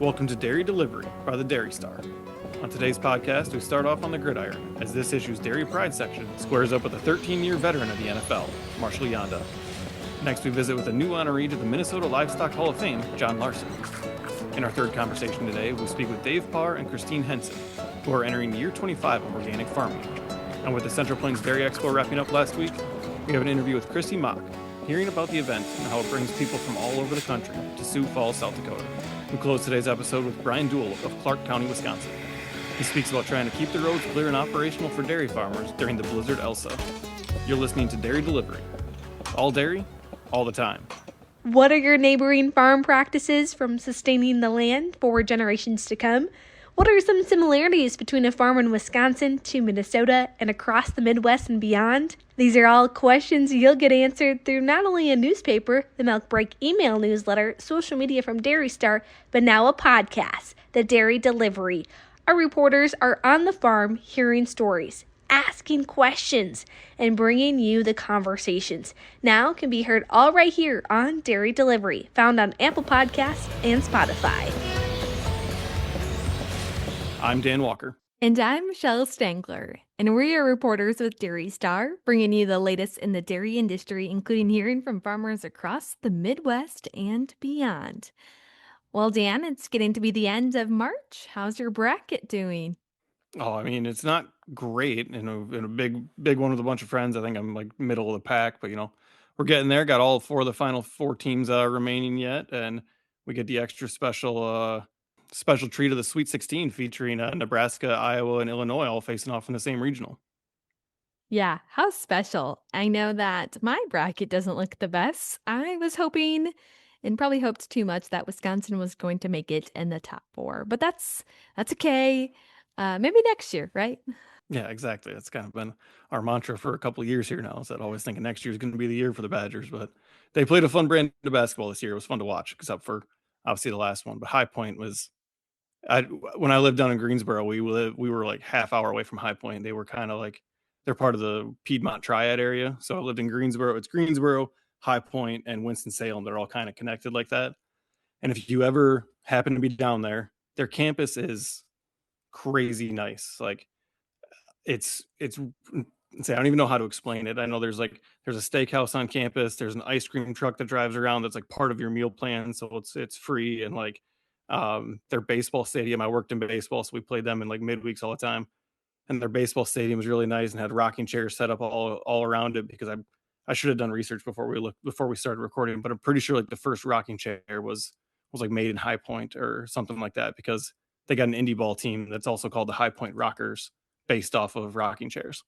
Welcome to Dairy Delivery by the Dairy Star. On today's podcast, we start off on the gridiron as this issue's Dairy Pride section squares up with a 13-year veteran of the NFL, Marshal Yanda. Next, we visit with a new honoree to the Minnesota Livestock Hall of Fame, John Larsons. In our third conversation today, we'll speak with Dave Parr and Christine Henson, who are entering year 25 of organic farming. And with the Central Plains Dairy Expo wrapping up last week, we have an interview with Christy Mock, hearing about the event and how it brings people from all over the country to Sioux Falls, South Dakota. We close today's episode with Brian Duell of Clark County, Wisconsin. He speaks about trying to keep the roads clear and operational for dairy farmers during the blizzard Elsa. You're listening to Dairy Delivery. All dairy, all the time. What are your neighboring farm practices from sustaining the land for generations to come? What are some similarities between a farm in Wisconsin to Minnesota and across the Midwest and beyond? These are all questions you'll get answered through not only a newspaper, the Milk Break email newsletter, social media from Dairy Star, but now a podcast, the Dairy Delivery. Our reporters are on the farm hearing stories, asking questions, and bringing you the conversations. Now can be heard all right here on Dairy Delivery, found on Apple Podcasts and Spotify. I'm Dan Walker. And I'm Michelle Stangler, and we are reporters with Dairy Star, bringing you the latest in the dairy industry, including hearing from farmers across the Midwest and beyond. Well, Dan, it's getting to be the end of March. How's your bracket doing? Oh, I mean, it's not great in a big one with a bunch of friends. I think I'm like middle of the pack, but we're getting there. Got all four of the final four teams remaining yet, and we get the extra special treat of the Sweet 16 featuring Nebraska, Iowa, and Illinois all facing off in the same regional. Yeah, how special. I know that my bracket doesn't look the best. I was hoping, and probably hoped too much, that Wisconsin was going to make it in the top four. But that's okay. Maybe next year, right? Yeah, exactly. That's kind of been our mantra for a couple of years here now, is that always thinking next year is going to be the year for the Badgers. But they played a fun brand of basketball this year. It was fun to watch, except for obviously the last one. But High Point was... when I lived down in Greensboro, we were like half hour away from High Point. They were kind of like, they're part of the Piedmont Triad area. So I lived in Greensboro. It's Greensboro, High Point, and Winston-Salem. They're all kind of connected like that. And if you ever happen to be down there, their campus is crazy nice. Like it's I don't even know how to explain it. I know there's a steakhouse on campus. There's an ice cream truck that drives around that's like part of your meal plan. So it's free. And like, their baseball stadium, I worked in baseball, so we played them in like midweeks all the time, and their baseball stadium was really nice and had rocking chairs set up all around it, because I should have done research before we started recording, but I'm pretty sure like the first rocking chair was like made in High Point or something like that, because they got an indie ball team that's also called the High Point Rockers, based off of rocking chairs.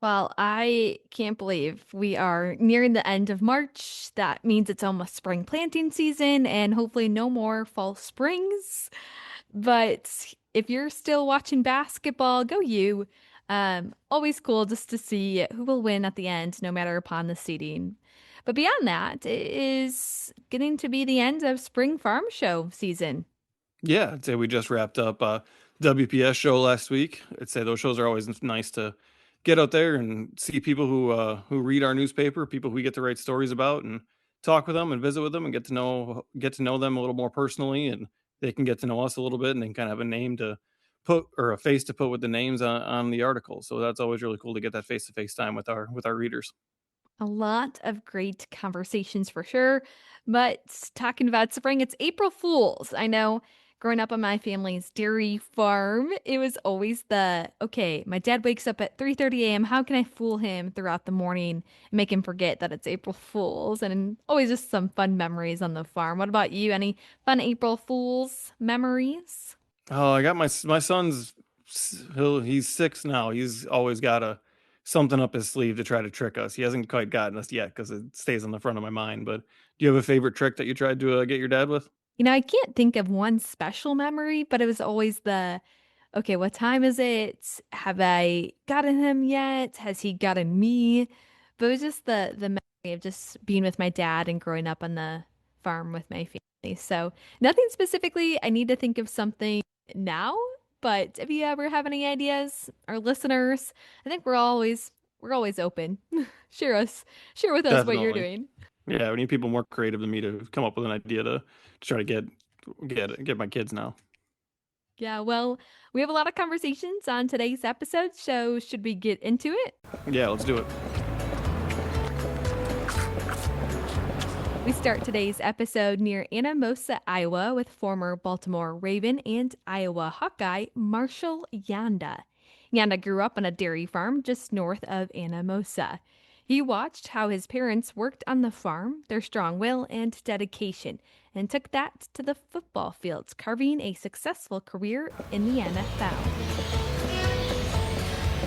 Well, I can't believe we are nearing the end of March. That means it's almost spring planting season and hopefully no more fall springs. But if you're still watching basketball, go you. Always cool just to see who will win at the end, no matter upon the seeding. But beyond that, it is getting to be the end of spring farm show season. Yeah, I'd say we just wrapped up WPS show last week. I'd say those shows are always nice to get out there and see people who read our newspaper, people who we get to write stories about, and talk with them and visit with them and get to know them a little more personally, and they can get to know us a little bit, and then kind of have a name to put, or a face to put with the names on the article. So that's always really cool to get that face-to-face time with our readers. A lot of great conversations for sure. But talking about spring, it's April Fools. I know growing up on my family's dairy farm, it was always okay, my dad wakes up at 3:30 a.m. How can I fool him throughout the morning and make him forget that it's April Fools? And always just some fun memories on the farm. What about you? Any fun April Fools memories? Oh, I got my son's, he's 6 now. He's always got something up his sleeve to try to trick us. He hasn't quite gotten us yet because it stays on the front of my mind. But do you have a favorite trick that you tried to get your dad with? I can't think of one special memory, but it was always okay, what time is it? Have I gotten him yet? Has he gotten me? But it was just the memory of just being with my dad and growing up on the farm with my family. So nothing specifically. I need to think of something now, but if you ever have any ideas, our listeners, I think we're always open. Share with us what you're Definitely. doing. Yeah, we need people more creative than me to come up with an idea to try to get get my kids now. Yeah, well, we have a lot of conversations on today's episode, so should we get into it? Yeah, let's do it. We start today's episode near Anamosa, Iowa, with former Baltimore Raven and Iowa Hawkeye Marshal Yanda. Yanda grew up on a dairy farm just north of Anamosa. He watched how his parents worked on the farm, their strong will and dedication, and took that to the football fields, carving a successful career in the NFL.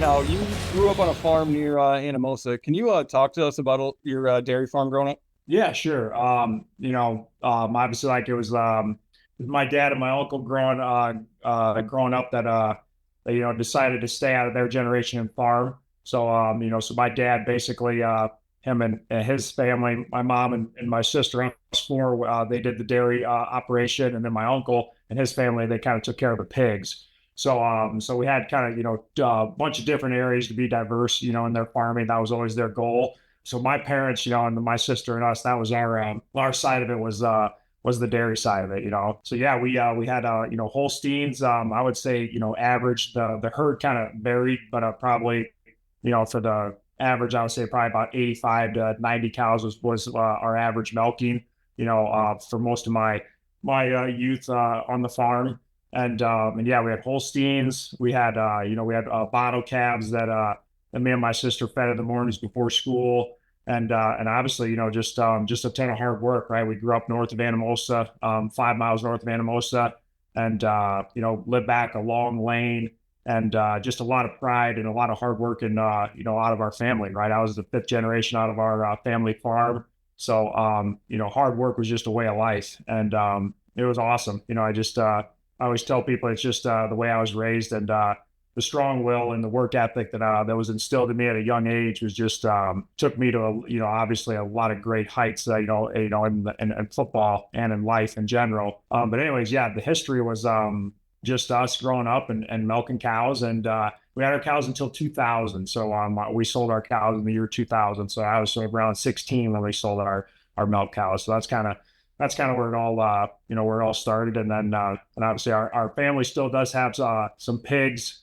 Now, you grew up on a farm near Anamosa. Can you talk to us about your dairy farm growing up? Yeah, sure. Obviously, like it was my dad and my uncle growing up that they decided to stay out of their generation and farm. So so my dad basically him and his family, my mom and my sister, us four, they did the dairy operation, and then my uncle and his family, they kind of took care of the pigs. So we had kind of a bunch of different areas to be diverse, in their farming. That was always their goal. So my parents, and my sister and us, that was our side of it was the dairy side of it. So yeah, we had Holsteins. I would say average, the herd kind of varied, but probably for the average, I would say probably about 85 to 90 cows was our average milking. For most of my youth on the farm. And yeah, we had Holsteins. We had bottle calves that me and my sister fed in the mornings before school. And obviously, just a ton of hard work, right? We grew up north of Anamosa, 5 miles north of Anamosa, and lived back a long lane, and just a lot of pride and a lot of hard work, and out of our family, right? I was the fifth generation out of our family farm, so hard work was just a way of life, and it was awesome. I always tell people it's just the way I was raised, and the strong will and the work ethic that was instilled in me at a young age was just took me to obviously a lot of great heights in football and in life in general. But anyways, yeah, the history was just us growing up and milking cows, and we had our cows until 2000. So we sold our cows in the year 2000. So I was around 16 when we sold our milk cows. So that's kind of where it all where it all started. And then and obviously our family still does have some pigs,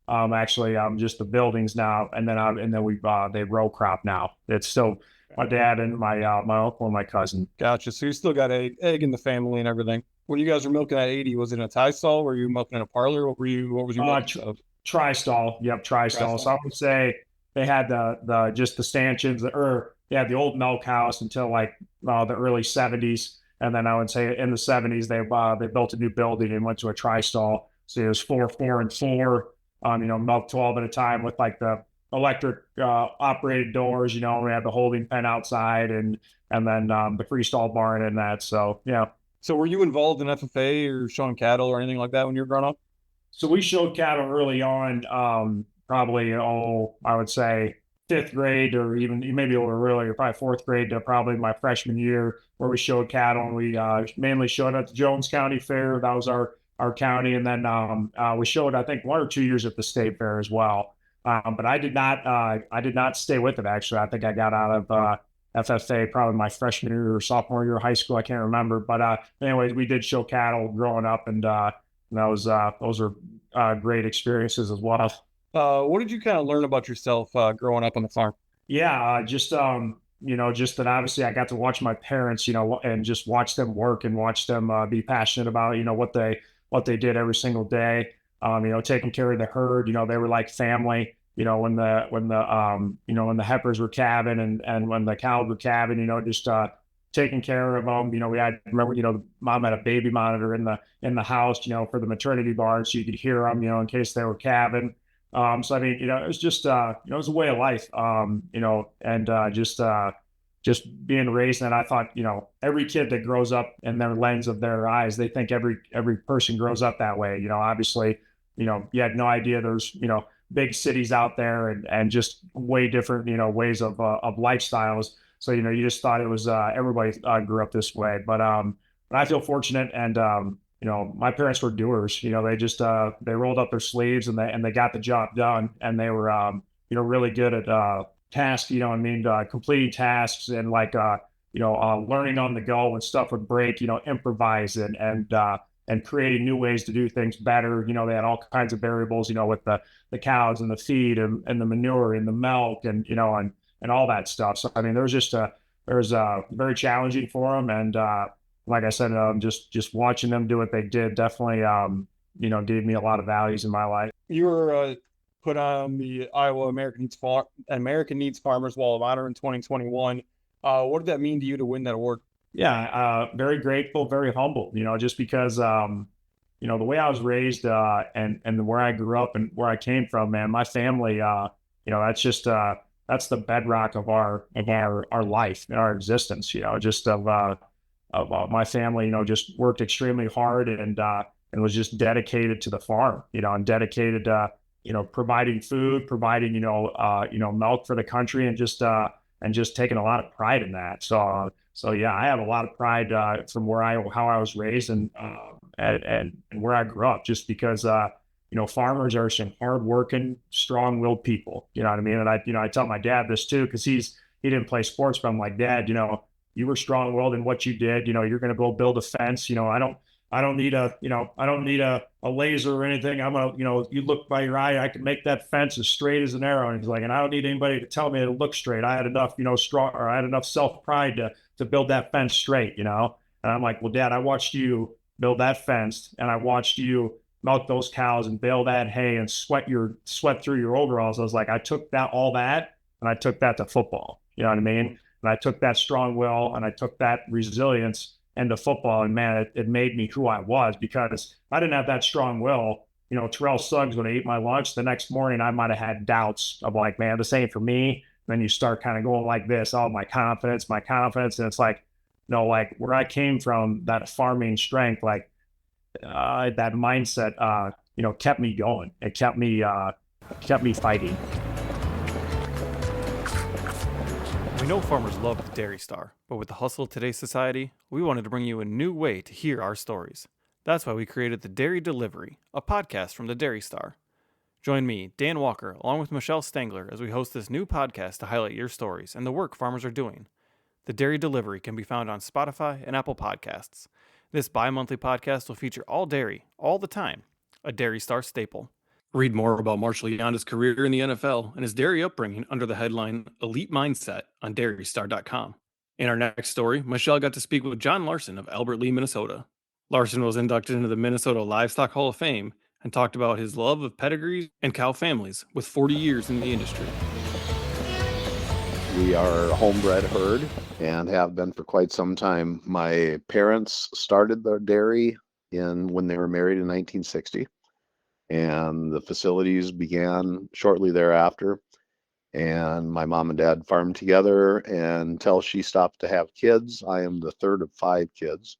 actually just the buildings now, and then we they row crop now. It's still my dad and my uncle and my cousin. Gotcha. So you still got a egg in the family and everything. When you guys were milking at 80, was it in a tie stall? Were you milking in a parlor? What was your milking of? Tri-stall. Yep, tri-stall. So I would say they had just the stanchions, or they had the old milk house until like the early 70s. And then I would say in the 70s, they built a new building and went to a tri-stall. So it was 4, 4, and 4, milk 12 at a time with like the electric operated doors. We had the holding pen outside, and then the freestall barn and that. So yeah. So were you involved in FFA or showing cattle or anything like that when you were growing up? So we showed cattle early on, probably, I would say fifth grade, or even maybe a little earlier, probably fourth grade to probably my freshman year, where we showed cattle. And we mainly showed at the Jones County Fair. That was our county. And then we showed, I think, 1 or 2 years at the state fair as well. But I did not stay with it, actually. I think I got out of FFA probably my freshman year or sophomore year of high school. I can't remember. But anyways, we did show cattle growing up, and those are great experiences as well. What did you kind of learn about yourself growing up on the farm? Yeah, just just that obviously I got to watch my parents, and just watch them work and watch them be passionate about what they did every single day. Taking care of the herd. They were like family. When the heifers were calving, and when the cows were calving, just taking care of them. Mom had a baby monitor in the house, for the maternity barn, so you could hear them, in case they were calving. So I mean, it was just it was a way of life, and just being raised. And I thought, every kid that grows up in their lens of their eyes, they think every person grows up that way. Obviously, you had no idea there's big cities out there, and just way different ways of lifestyles. So you just thought it was everybody grew up this way. But I feel fortunate, and my parents were doers. They just they rolled up their sleeves, and they got the job done, and they were really good at tasks. Completing tasks, and like learning on the go when stuff would break, improvise and creating new ways to do things better. They had all kinds of variables, with the cows and the feed and the manure and the milk and all that stuff. So, I mean, there was very challenging for them. And like I said, just watching them do what they did definitely, gave me a lot of values in my life. You were put on the Iowa American Needs Farmers Wall of Honor in 2021. What did that mean to you to win that award? Yeah, very grateful, very humble, just because, the way I was raised and where I grew up and where I came from, man, my family, that's the bedrock of our life and our existence, just of my family, just worked extremely hard and was just dedicated to the farm, and dedicated, providing food, providing, milk for the country and just taking a lot of pride in that. So yeah, I have a lot of pride from how I was raised and where I grew up, just because farmers are some hardworking, strong-willed people. You know what I mean? And I tell my dad this too, because he didn't play sports, but I'm like, Dad, you were strong-willed in what you did. You're going to go build a fence. I don't need a laser or anything. I'm gonna, you look by your eye, I can make that fence as straight as an arrow. And he's like, and I don't need anybody to tell me it'll look straight. I had enough, I had enough self-pride to build that fence straight, And I'm like, well, Dad, I watched you build that fence, and I watched you milk those cows and bale that hay and sweat through your overalls. I was like, I took all that and I took that to football. You know what I mean? And I took that strong will and I took that resilience into football, and man, it made me who I was, because I didn't have that strong will. Terrell Suggs would have ate my lunch. The next morning, I might have had doubts of like, man, this ain't for me. And then you start kind of going like this, oh, my confidence. And it's like, no, like where I came from, that farming strength, like that mindset, kept me going. It kept me fighting. We know farmers love the Dairy Star, but with the hustle of today's society, we wanted to bring you a new way to hear our stories. That's why we created the Dairy Delivery, a podcast from the Dairy Star. Join me, Dan Walker, along with Michelle Stengler, as we host this new podcast to highlight your stories and the work farmers are doing. The Dairy Delivery can be found on Spotify and Apple Podcasts. This bi-monthly podcast will feature all dairy, all the time, a Dairy Star staple. Read more about Marshal Yanda's career in the NFL and his dairy upbringing under the headline Elite Mindset on dairystar.com. In our next story, Michelle got to speak with John Larson of Albert Lee, Minnesota. Larson was inducted into the Minnesota Livestock Hall of Fame and talked about his love of pedigrees and cow families with 40 years in the industry. We are a homebred herd and have been for quite some time. My parents started the dairy when they were married in 1960. And the facilities began shortly thereafter. And my mom and dad farmed together until she stopped to have kids. I am the third of 5 kids.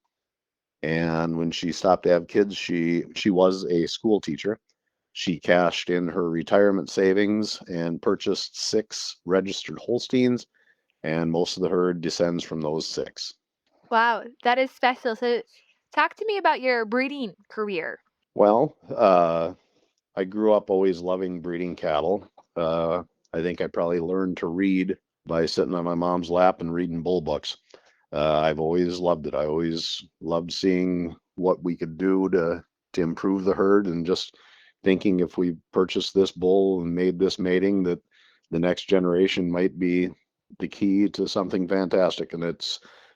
And when she stopped to have kids, she was a school teacher. She cashed in her retirement savings and purchased 6 registered Holsteins, and most of the herd descends from those 6. Wow, that is special. So talk to me about your breeding career. Well, I grew up always loving breeding cattle. I think I probably learned to read by sitting on my mom's lap and reading bull books. I've always loved it. I always loved seeing what we could do to improve the herd, and just thinking if we purchased this bull and made this mating, that the next generation might be the key to something fantastic. And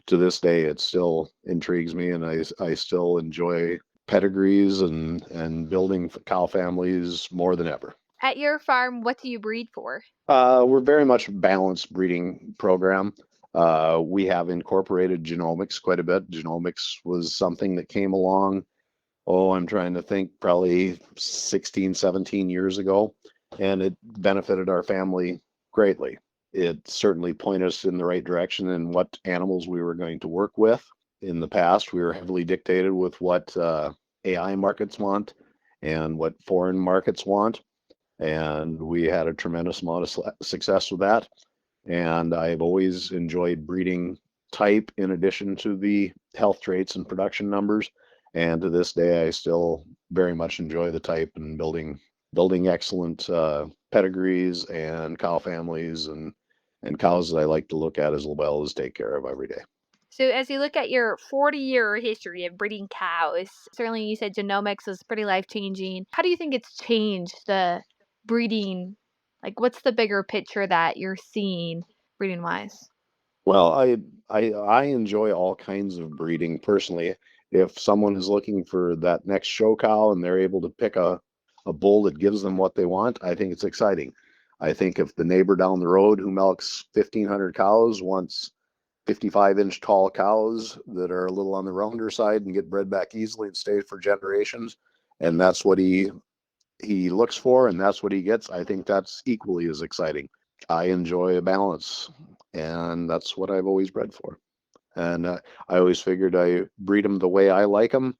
to this day, it still intrigues me, and I still enjoy pedigrees and building cow families more than ever. At your farm, what do you breed for? We're very much a balanced breeding program. We have incorporated genomics quite a bit. Genomics was something that came along, I'm trying to think, probably 16, 17 years ago, and it benefited our family greatly. It certainly pointed us in the right direction in what animals we were going to work with. In the past, we were heavily dictated with what AI markets want and what foreign markets want. And we had a tremendous amount of success with that. And I've always enjoyed breeding type in addition to the health traits and production numbers. And to this day, I still very much enjoy the type and building excellent pedigrees and cow families and and cows that I like to look at as well as take care of every day. So, as you look at your 40-year history of breeding cows, certainly you said genomics was pretty life changing. How do you think it's changed the breeding? Like, what's the bigger picture that you're seeing breeding wise? Well, I enjoy all kinds of breeding personally. If someone is looking for that next show cow and they're able to pick a bull that gives them what they want, I think it's exciting. I think if the neighbor down the road who milks 1,500 cows wants 55-inch tall cows that are a little on the rounder side and get bred back easily and stay for generations, and that's what he looks for and that's what he gets, I think that's equally as exciting. I enjoy a balance, and that's what I've always bred for. And I always figured I breed them the way I like them,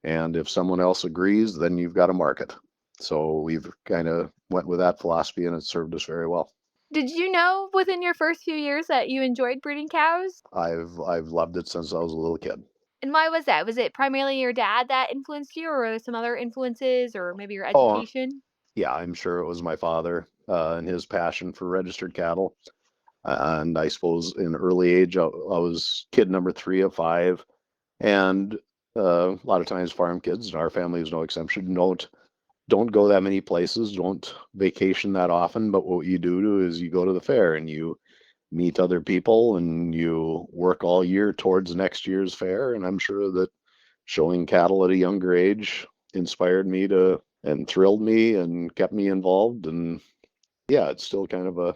and if someone else agrees, then you've got a market. So we've kind of went with that philosophy, and it served us very well. Did you know within your first few years that you enjoyed breeding cows? I've loved it since I was a little kid. And why was that? Was it primarily your dad that influenced you, or were there some other influences, or maybe your Oh, education? yeah, I'm sure it was my father and his passion for registered cattle. And I suppose in early age, I was kid number 3 of 5. And a lot of times farm kids, and our family is no exception, don't go that many places, don't vacation that often. But what you do is you go to the fair and you meet other people and you work all year towards next year's fair. And I'm sure that showing cattle at a younger age inspired me to and thrilled me and kept me involved. And yeah, it's still kind of a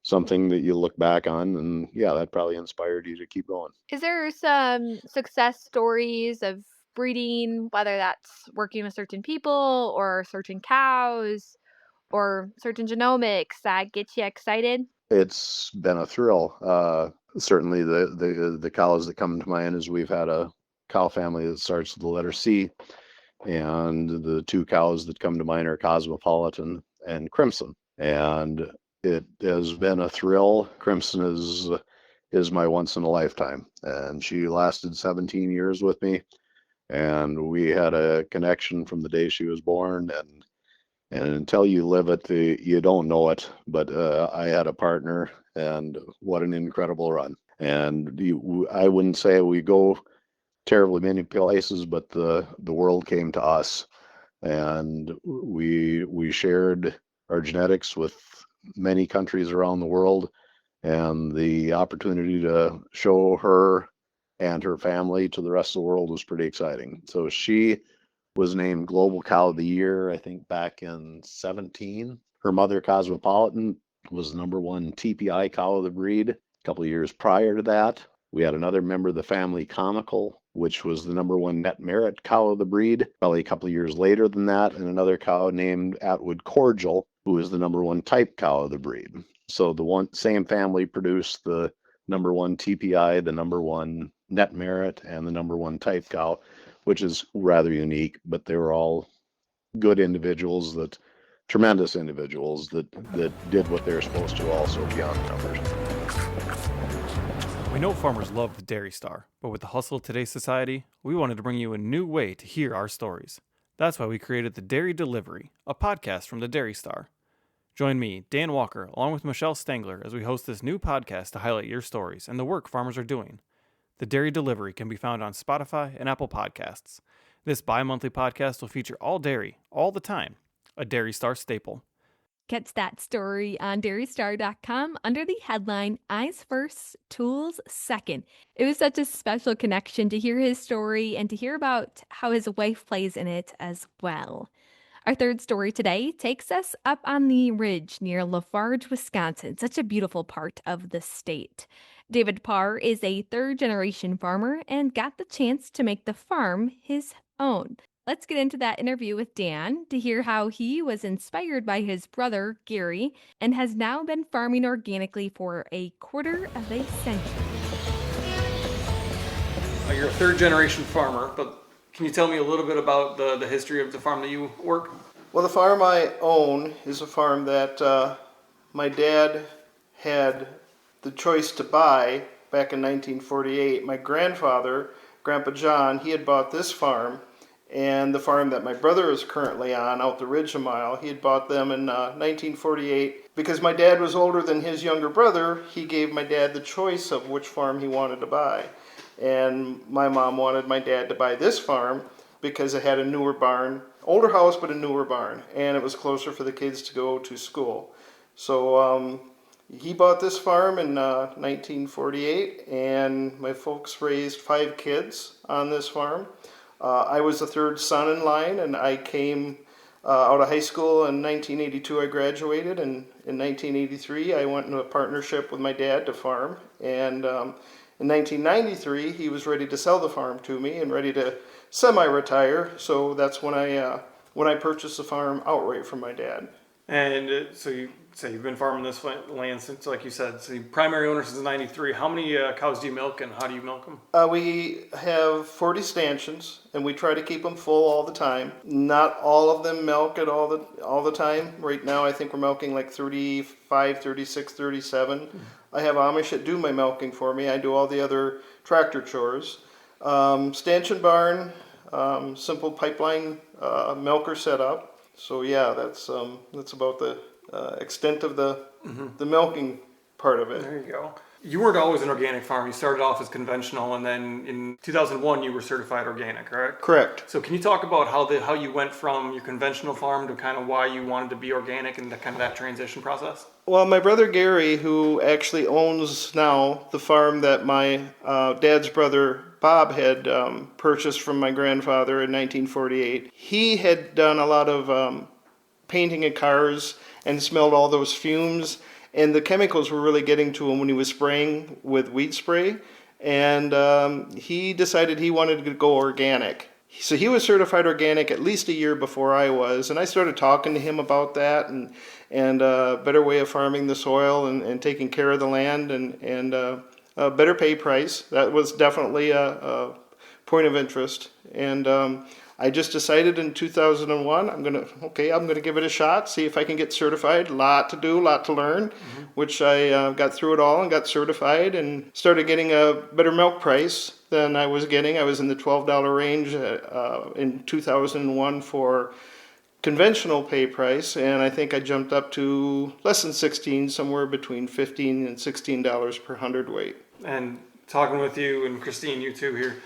something that you look back on, and yeah, that probably inspired you to keep going. Is there some success stories of breeding, whether that's working with certain people or certain cows or certain genomics that gets you excited? It's been a thrill. Certainly the cows that come to mind is we've had a cow family that starts with the letter C, and the 2 cows that come to mind are Cosmopolitan and Crimson. And it has been a thrill. Crimson is my once in a lifetime, and she lasted 17 years with me, and we had a connection from the day she was born. And until you live it, you don't know it. But I had a partner, and what an incredible run. And I wouldn't say we go terribly many places, but the world came to us, and we shared our genetics with many countries around the world, and the opportunity to show her and her family to the rest of the world was pretty exciting. So she was named Global Cow of the Year, I think back in 17. Her mother, Cosmopolitan, was the #1 TPI cow of the breed. A couple of years prior to that, we had another member of the family, Comical, which was the #1 net merit cow of the breed. Probably a couple of years later than that, and another cow named Atwood Cordial, who was the #1 type cow of the breed. So the same family produced the #1 TPI, the #1 net merit, and the #1 type cow, which is rather unique. But they were all good individuals, tremendous individuals that did what they were supposed to, also beyond the numbers. We know farmers love the Dairy Star, but with the hustle of today's society, we wanted to bring you a new way to hear our stories. That's why we created the Dairy Delivery, a podcast from the Dairy Star. Join me, Dan Walker, along with Michelle Stengler, as we host this new podcast to highlight your stories and the work farmers are doing. The Dairy Delivery can be found on Spotify and Apple Podcasts. This bi-monthly podcast will feature all dairy, all the time, a Dairy Star staple. Catch that story on dairystar.com under the headline Eyes First, Tools Second. It was such a special connection to hear his story and to hear about how his wife plays in it as well. Our third story today takes us up on the ridge near Lafarge, Wisconsin, such a beautiful part of the state. David Parr is a third-generation farmer and got the chance to make the farm his own. Let's get into that interview with Dan to hear how he was inspired by his brother, Gary, and has now been farming organically for a quarter of a century. You're a third-generation farmer, but can you tell me a little bit about the history of the farm that you work? Well, the farm I own is a farm that my dad had the choice to buy back in 1948. My grandfather, Grandpa John, he had bought this farm, and the farm that my brother is currently on, out the ridge a mile, he had bought them in 1948. because my dad was older than his younger brother, he gave my dad the choice of which farm he wanted to buy. And my mom wanted my dad to buy this farm because it had a newer barn, older house, but a newer barn, and it was closer for the kids to go to school. So he bought this farm in 1948, and my folks raised 5 kids on this farm. I was the third son in line, and I came out of high school in 1982. I graduated, and in 1983 I went into a partnership with my dad to farm. And in 1993 he was ready to sell the farm to me and ready to semi-retire. So that's when I purchased the farm outright from my dad. And so you say you've been farming this land since, like you said, so you're primary owner since '93. How many cows do you milk, and how do you milk them? We have 40 stanchions, and we try to keep them full all the time. Not all of them milk it all the time. Right now I think we're milking like 35, 36, 37. I have Amish that do my milking for me. I do all the other tractor chores. Stanchion barn, simple pipeline milker setup. So yeah, that's about the extent of the milking part of it. There you go. You weren't always an organic farm. You started off as conventional, and then in 2001 you were certified organic, correct? Correct. So can you talk about how you went from your conventional farm to kind of why you wanted to be organic and kind of that transition process? Well, my brother Gary, who actually owns now the farm that my dad's brother Bob had purchased from my grandfather in 1948, he had done a lot of painting of cars and smelled all those fumes, and the chemicals were really getting to him when he was spraying with weed spray, and he decided he wanted to go organic. So he was certified organic at least a year before I was, and I started talking to him about that and a better way of farming the soil and taking care of the land and a better pay price. That was definitely a point of interest. And I just decided in 2001, I'm gonna give it a shot, see if I can get certified. Lot to do, lot to learn, which I got through it all and got certified and started getting a better milk price than I was getting. I was in the $12 range in 2001 for conventional pay price, and I think I jumped up to less than 16, somewhere between $15 and $16 per hundredweight. And talking with you and Christine, you too here,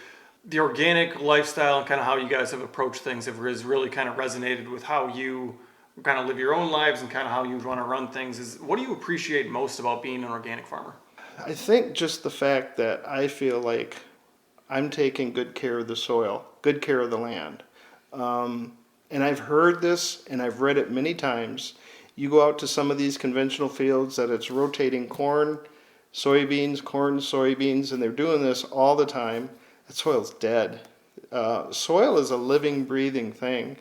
the organic lifestyle and kind of how you guys have approached things has really kind of resonated with how you kind of live your own lives and kind of how you want to run things. What do you appreciate most about being an organic farmer? I think just the fact that I feel like I'm taking good care of the soil, good care of the land. And I've heard this and I've read it many times. You go out to some of these conventional fields that it's rotating corn, soybeans, and they're doing this all the time. That soil's dead. Soil is a living, breathing thing.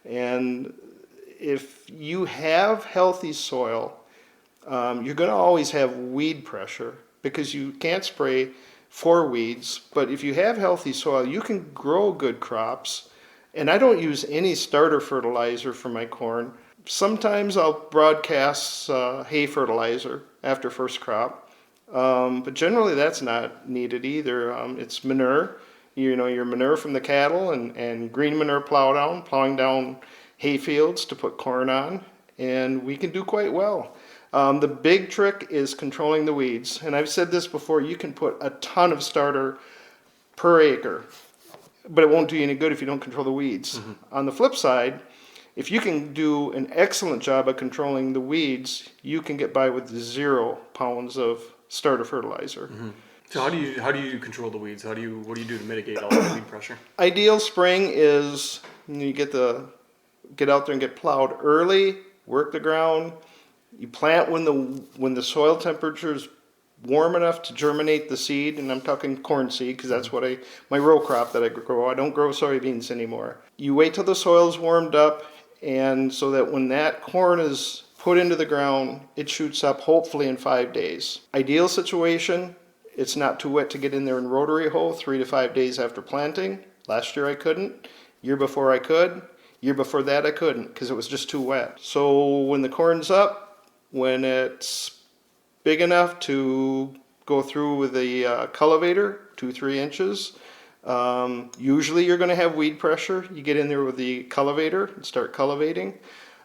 And if you have healthy soil, you're going to always have weed pressure because you can't spray for weeds. But if you have healthy soil, you can grow good crops. And I don't use any starter fertilizer for my corn. Sometimes I'll broadcast hay fertilizer after first crop. But generally that's not needed either. It's manure, your manure from the cattle and green manure plowing down hay fields to put corn on, and we can do quite well. The big trick is controlling the weeds, and I've said this before, you can put a ton of starter per acre, but it won't do you any good if you don't control the weeds. On the flip side, if you can do an excellent job of controlling the weeds, you can get by with 0 pounds of starter fertilizer. So how do you control the weeds? What do you do to mitigate all that weed pressure? Ideal spraying is you get out there and get plowed early, work the ground. You plant when the soil temperature is warm enough to germinate the seed, and I'm talking corn seed because that's what my row crop that I grow. I don't grow soybeans anymore. You wait till the soil's warmed up, and so that when that corn is put into the ground, it shoots up hopefully in 5 days. Ideal situation, it's not too wet to get in there and rotary hoe 3 to 5 days after planting. Last year I couldn't. Year before I could. Year before that I couldn't because it was just too wet. So when the corn's up, when it's big enough to go through with the cultivator, 2-3 inches, usually you're going to have weed pressure. You get in there with the cultivator and start cultivating.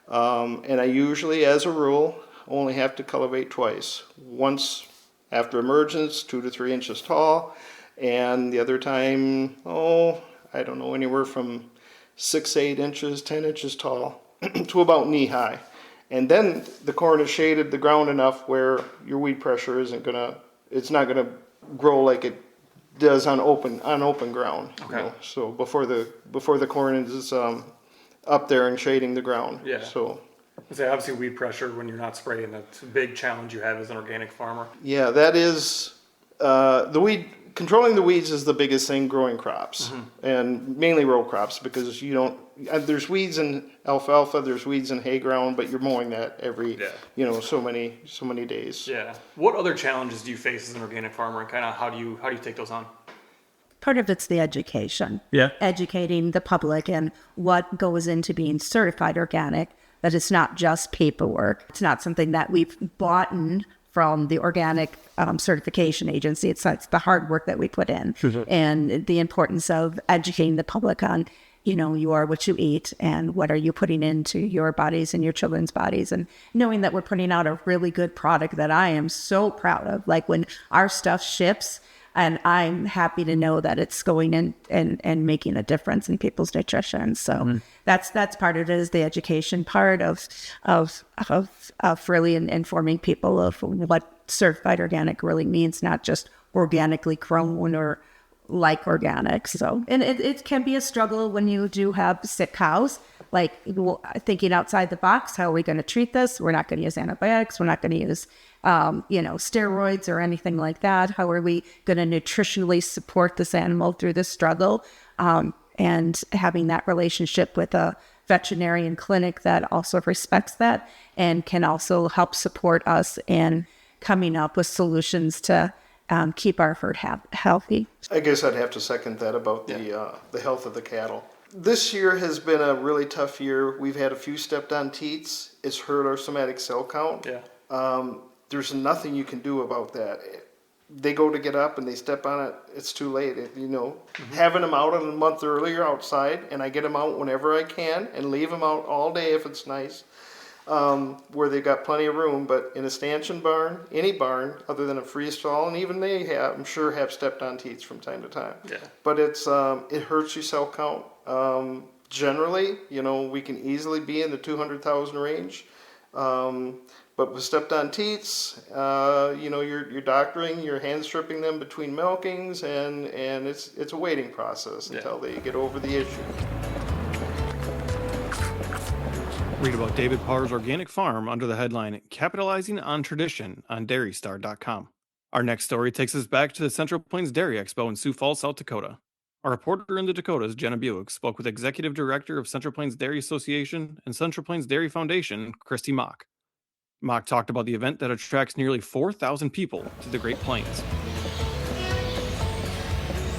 And I usually, as a rule, only have to cultivate twice. Once after emergence, 2 to 3 inches tall, and the other time, I don't know, anywhere from 6 to 8 inches, 10 inches tall to about knee high. And then the corn is shaded the ground enough where your weed pressure it's not gonna grow like it does on open ground. Okay. So before the corn is up there and shading the ground. Yeah. So Say obviously weed pressure when you're not spraying, that's a big challenge you have as an organic farmer. yeah, that is controlling the weeds is the biggest thing growing crops, and mainly row crops, because there's weeds in alfalfa, there's weeds in hay ground, but you're mowing that every so many days. Yeah. What other challenges do you face as an organic farmer, and kind of how do you take those on? Part of it's the education. Yeah. Educating the public and what goes into being certified organic, that it's not just paperwork. It's not something that we've bought from the organic certification agency. It's the hard work that we put in, and the importance of educating the public on, you are what you eat and what are you putting into your bodies and your children's bodies, and knowing that we're putting out a really good product that I am so proud of. Like when our stuff ships, and I'm happy to know that it's going in and making a difference in people's nutrition. So that's part of it, is the education part of really informing people of what certified organic really means, not just organically grown or like organic. So, and it can be a struggle when you do have sick cows, like thinking outside the box. How are we going to treat this? We're not going to use antibiotics. We're not going to use steroids or anything like that. How are we going to nutritionally support this animal through this struggle? And having that relationship with a veterinarian clinic that also respects that and can also help support us in coming up with solutions to keep our herd healthy. I guess I'd have to second that about the health of the cattle. This year has been a really tough year. We've had a few stepped on teats. It's hurt our somatic cell count. Yeah. There's nothing you can do about that. They go to get up and they step on it, it's too late. Having them out a month earlier outside, and I get them out whenever I can and leave them out all day if it's nice, where they've got plenty of room. But in a stanchion barn, any barn other than a free stall, and even they have stepped on teats from time to time. Yeah. But it hurts your cell count. Generally, we can easily be in the 200,000 range. But with stepped on teats, you're doctoring, you're hand stripping them between milkings, and it's a waiting process until they get over the issue. Read about David Parr's organic farm under the headline Capitalizing on Tradition on dairystar.com. Our next story takes us back to the Central Plains Dairy Expo in Sioux Falls, South Dakota. Our reporter in the Dakotas, Jenna Buick, spoke with Executive Director of Central Plains Dairy Association and Central Plains Dairy Foundation, Christy Mock. Mock talked about the event that attracts nearly 4,000 people to the Great Plains.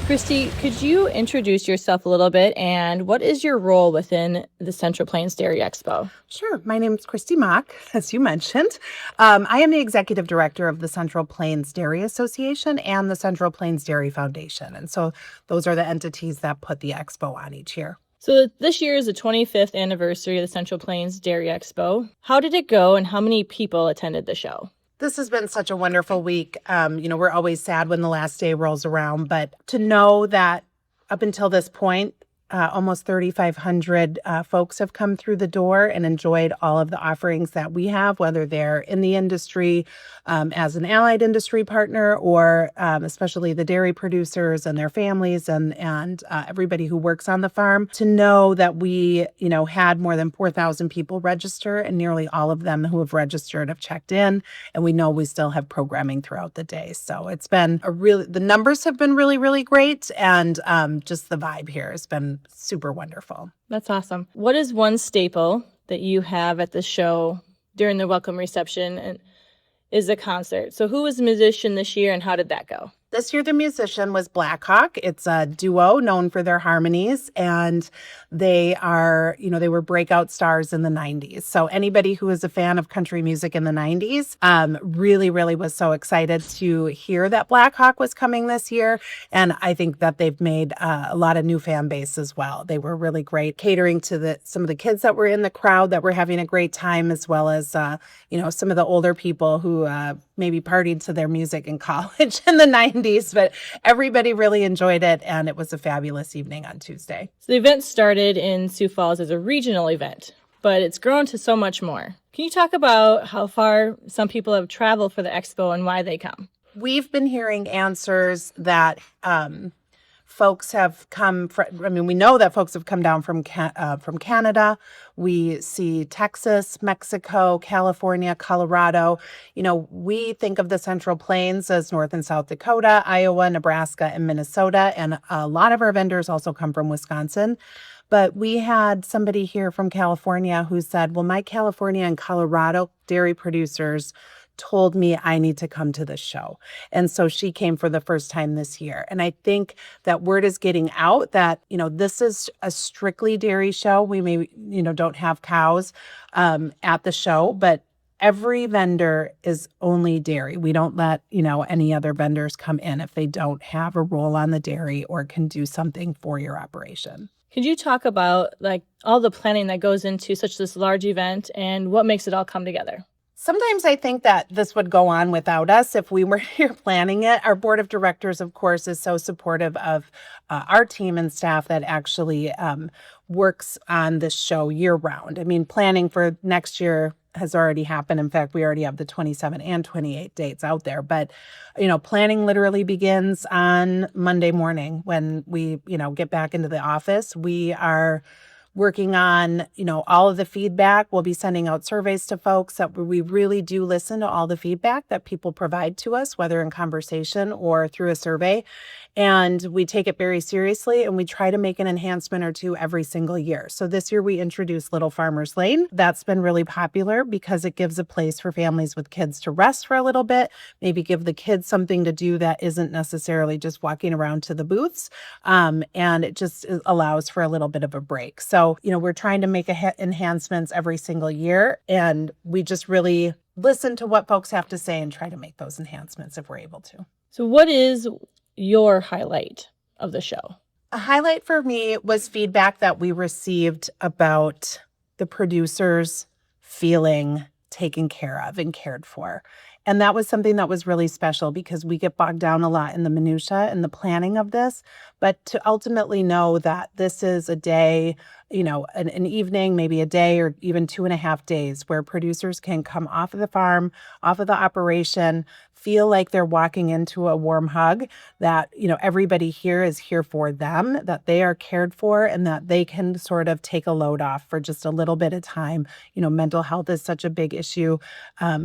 Christy, could you introduce yourself a little bit, and what is your role within the Central Plains Dairy Expo? Sure. My name is Christy Mock, as you mentioned. I am the Executive Director of the Central Plains Dairy Association and the Central Plains Dairy Foundation. And so those are the entities that put the expo on each year. So this year is the 25th anniversary of the Central Plains Dairy Expo. How did it go, and how many people attended the show? This has been such a wonderful week. We're always sad when the last day rolls around, but to know that up until this point, almost 3,500 folks have come through the door and enjoyed all of the offerings that we have, whether they're in the industry as an allied industry partner, or especially the dairy producers and their families and everybody who works on the farm. To know that we, had more than 4,000 people register, and nearly all of them who have registered have checked in, and we know we still have programming throughout the day. So it's been the numbers have been really, really great, and just the vibe here has been super wonderful. That's awesome. What is one staple that you have at the show during the welcome reception, and is a concert? So who was the musician this year, and how did that go? This year, the musician was Blackhawk. It's a duo known for their harmonies, and they are, they were breakout stars in the 90s. So anybody who is a fan of country music in the 90s really, really was so excited to hear that Blackhawk was coming this year. And I think that they've made a lot of new fan base as well. They were really great, catering to some of the kids that were in the crowd that were having a great time, as well as, some of the older people who maybe partied to their music in college in the 90s, but everybody really enjoyed it, and it was a fabulous evening on Tuesday. So the event started in Sioux Falls as a regional event, but it's grown to so much more. Can you talk about how far some people have traveled for the expo and why they come? We've been hearing answers that folks have come from, we know that folks have come down from Canada. We see Texas, Mexico, California, Colorado. We think of the Central Plains as North and South Dakota, Iowa, Nebraska, and Minnesota. And a lot of our vendors also come from Wisconsin. But we had somebody here from California who said, well, my California and Colorado dairy producers told me I need to come to this show. And so she came for the first time this year. And I think that word is getting out that, this is a strictly dairy show. We may, don't have cows at the show, but every vendor is only dairy. We don't let, any other vendors come in if they don't have a role on the dairy or can do something for your operation. Could you talk about all the planning that goes into this large event and what makes it all come together? Sometimes I think that this would go on without us if we were here planning it. Our board of directors, of course, is so supportive of our team and staff that actually works on this show year round. Planning for next year has already happened. In fact, we already have the 27 and 28 dates out there. But, planning literally begins on Monday morning when we, get back into the office. We are working on, all of the feedback. We'll be sending out surveys to folks that we really do listen to all the feedback that people provide to us, whether in conversation or through a survey. And we take it very seriously, and we try to make an enhancement or two every single year. So this year we introduced Little Farmer's Lane. That's been really popular because it gives a place for families with kids to rest for a little bit, maybe give the kids something to do that isn't necessarily just walking around to the booths. And it just allows for a little bit of a break. So, we're trying to make enhancements every single year, and we just really listen to what folks have to say and try to make those enhancements if we're able to. So what is your highlight of the show? A highlight for me was feedback that we received about the producers feeling taken care of and cared for. And that was something that was really special because we get bogged down a lot in the minutia and the planning of this. But to ultimately know that this is a day, an evening, maybe a day or even 2.5 days where producers can come off of the farm, off of the operation, feel like they're walking into a warm hug, that, everybody here is here for them, that they are cared for, and that they can sort of take a load off for just a little bit of time. Mental health is such a big issue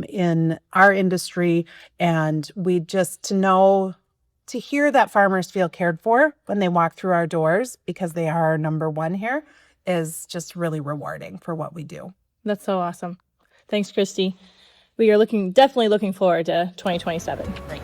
in our industry. And we just to hear that farmers feel cared for when they walk through our doors, because they are our number one here, is just really rewarding for what we do. That's so awesome. Thanks, Christy. We are definitely looking forward to 2027. Great.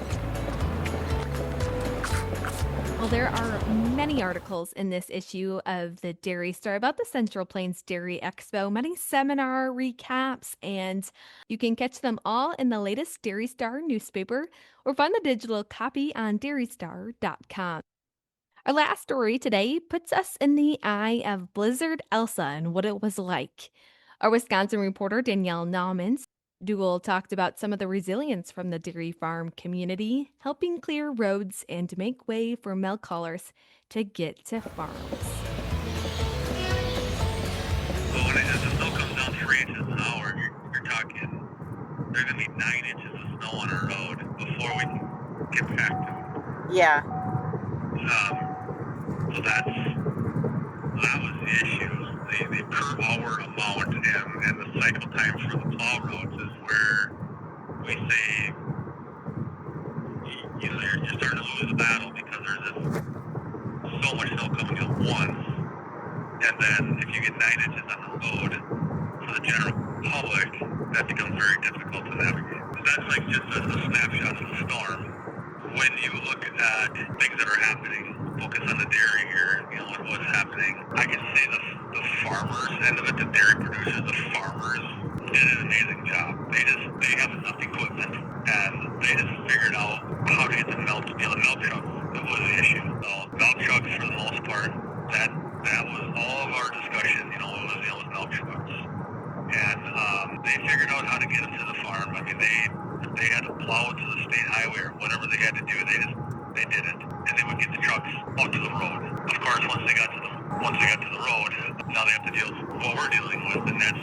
Well, there are many articles in this issue of the Dairy Star about the Central Plains Dairy Expo, many seminar recaps, and you can catch them all in the latest Dairy Star newspaper or find the digital copy on dairystar.com. Our last story today puts us in the eye of Blizzard Elsa and what it was like. Our Wisconsin reporter Danielle Nauman's Duel talked about some of the resilience from the dairy farm community, helping clear roads and make way for milk haulers to get to farms. Well, when the snow comes down 3 inches an hour, you're talking, there's going to be 9 inches of snow on our road before we can get back to it. Yeah. So that was the issue. The per hour amount and the cycle time for the plow roads is where we say, you're starting to lose the battle, because there's so much snow coming at once. And then if you get 9 inches on the road for the general public, that becomes very difficult to navigate. That's like just a snapshot of the storm. When you look at amazing. I can say the farmers end of it, the dairy producers, the farmers did an amazing job. They have enough equipment, and they just figured out how to get the milk. The milk trucks was the issue. So milk trucks, for the most part, that was all of our discussion. It was milk trucks, and they figured out how to get them to the farm. I mean, they had to plow it to the state highway or whatever they had to do. They did it, and they would get the trucks out to the road. Of course, once they got to the road, now they have to deal with what we're dealing with, and that's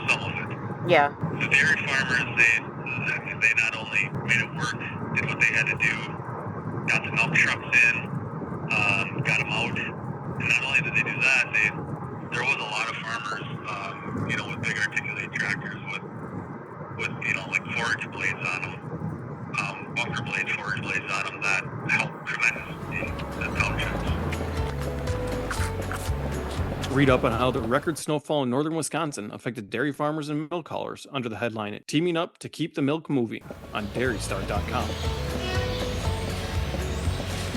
some of it. Yeah. The dairy farmers, they not only made it work, did what they had to do, got the milk trucks in, got them out, and not only did they do that, there was a lot of farmers, with big articulated tractors with like forage blades on them, bunker blades, forage blades on them that helped tremendously in the townships. Read up on how the record snowfall in northern Wisconsin affected dairy farmers and milk haulers under the headline "Teaming Up to Keep the Milk Moving" on dairystar.com.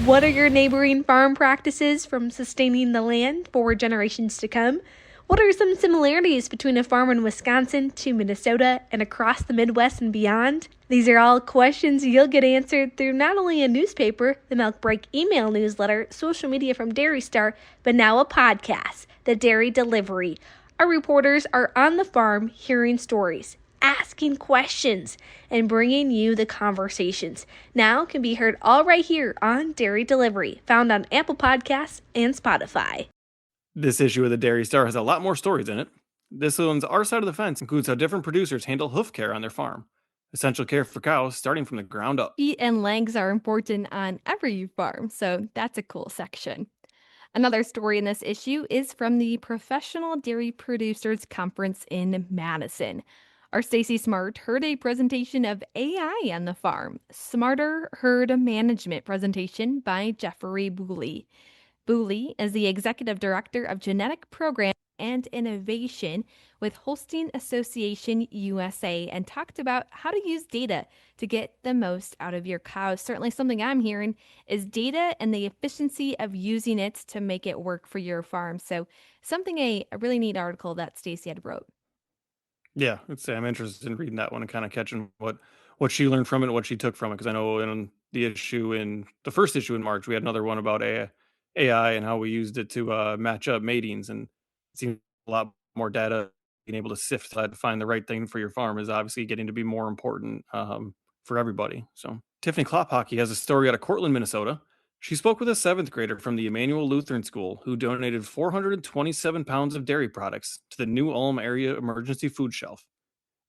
What are your neighboring farm practices from sustaining the land for generations to come? What are some similarities between a farm in Wisconsin to Minnesota and across the Midwest and beyond? These are all questions you'll get answered through not only a newspaper, the Milk Break email newsletter, social media from Dairy Star, but now a podcast, The Dairy Delivery. Our reporters are on the farm hearing stories, asking questions, and bringing you the conversations. Now can be heard all right here on Dairy Delivery, found on Apple Podcasts and Spotify. This issue of the Dairy Star has a lot more stories in it. This one's Our Side of the Fence includes how different producers handle hoof care on their farm. Essential care for cows starting from the ground up. Feet and legs are important on every farm, so that's a cool section. Another story in this issue is from the Professional Dairy Producers Conference in Madison. Our Stacy Smart heard a presentation of AI on the farm, Smarter Herd Management presentation by Jeffrey Booley. Booley is the Executive Director of Genetic Program and Innovation with Holstein Association USA and talked about how to use data to get the most out of your cows. Certainly something I'm hearing is data and the efficiency of using it to make it work for your farm. So a really neat article that Stacy had wrote. Yeah, I'm interested in reading that one and kind of catching what she learned from it and what she took from it. Because I know in the first issue in March, we had another one about AI and how we used it to match up matings, and it seems a lot more data. Being able to sift that to find the right thing for your farm is obviously getting to be more important for everybody. So Tiffany Klophocky has a story out of Cortland, Minnesota. She spoke with a 7th grader from the Emmanuel Lutheran School who donated 427 pounds of dairy products to the New Ulm area emergency food shelf.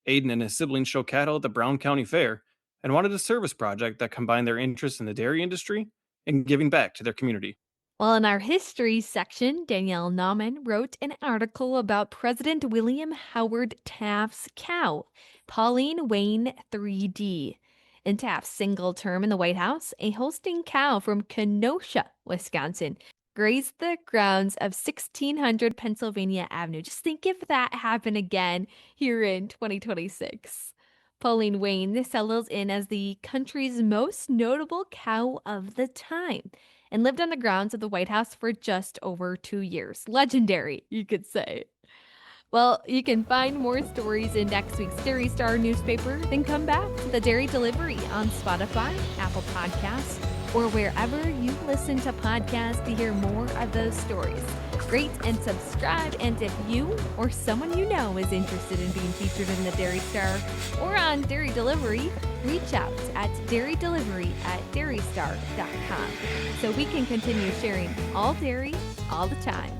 Aiden and his siblings show cattle at the Brown County Fair and wanted a service project that combined their interest in the dairy industry and giving back to their community. Well, in our history section, Danielle Nauman wrote an article about President William Howard Taft's cow, Pauline Wayne 3D. In Taft's single term in the White House, a Holstein cow from Kenosha, Wisconsin, grazed the grounds of 1600 Pennsylvania Avenue. Just think if that happened again here in 2026. Pauline Wayne settles in as the country's most notable cow of the time and lived on the grounds of the White House for just over 2 years. Legendary, you could say. Well, you can find more stories in next week's Dairy Star newspaper. Then come back to the Dairy Delivery on Spotify, Apple Podcasts, or wherever you listen to podcasts to hear more of those stories. Rate and subscribe, and if you or someone you know is interested in being featured in the Dairy Star or on Dairy Delivery, reach out at dairydelivery@dairystar.com so we can continue sharing all dairy all the time.